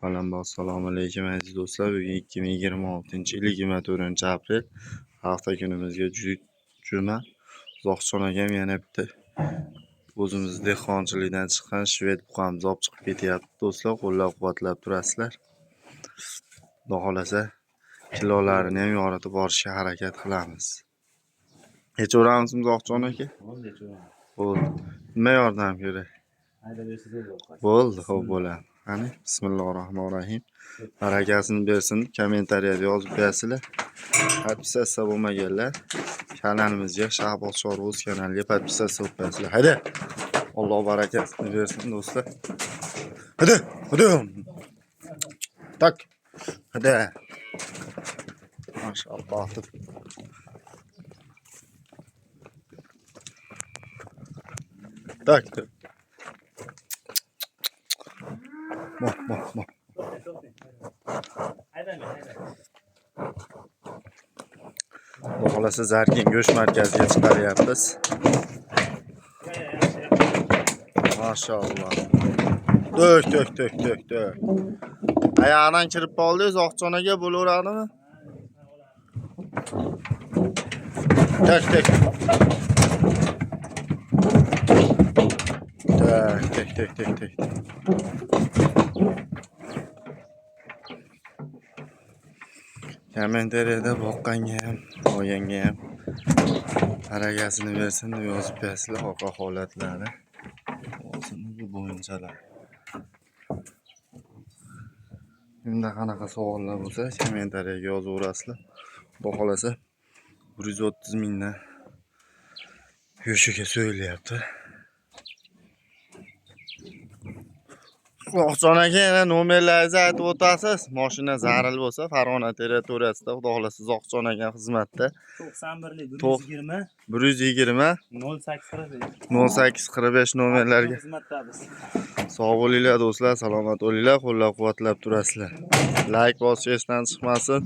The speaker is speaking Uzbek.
Avvalambor assalomu alaykum aziz do'stlar. Bugun 2026-yil 24-aprel hafta kunimizga juma. Uzoqchon akam yana bitta o'zimiz dehqonchilikdan chiqqan shved buqamiz olib chiqib ketyapti do'stlar. Qo'llab-quvvatlab turasizlar. Xudo xolasa kilolarini ham yoritib borishga harakat qilamiz. Kechaveramizmi Uzoqchon aka? Bo'ldi. Nima yordam kerak? Bo'ldi, xo'p bo'ladi. Qani, bismillahirrohmanirrohim. Barakasini bersin. Kommentariyada yozib bersizlar. Podpisatsiya bo'lmaganlar kanalimizga, Shahboz Chorvoz kanaliga podpisatsiya qilib bersizlar. Hayda. Alloh barakasini bersin do'stlar. Hayda. Hayda. Tak. Hayda. Mashalloh. Tak. Mo. Xohlasa Zarkin go'sht markaziga chiqaryapmiz. Mashalloh. Dök. Ayağından kirib qoldi, Uzoqchon aka bo'laveradimi? Tak. Tak. Kommentariyada boqqanga ham, olganga ham barakasini bersin deb yozib bersizlar orqa holatlari. O'zimizga bo'yinchalar. Endi qanaqa savollar bo'lsa, kommentariyaga yozaverasizlar. Xudo xolasa 130 mingdan yoshiga so'yilyapti. Uzoqchon aka, yana nomerlaringizni aytib o'tasiz. Mashina zaril bo'lsa, Farg'ona territoriyasida, xudo xolasa Uzoqchon aka xizmatda. 91 120 0845 nomerlarga xizmatdamiz. sog' bo'linglar do'stlar, salomat bo'linglar, qo'llab-quvvatlab turasizlar. Like bosishdan chiqmasin.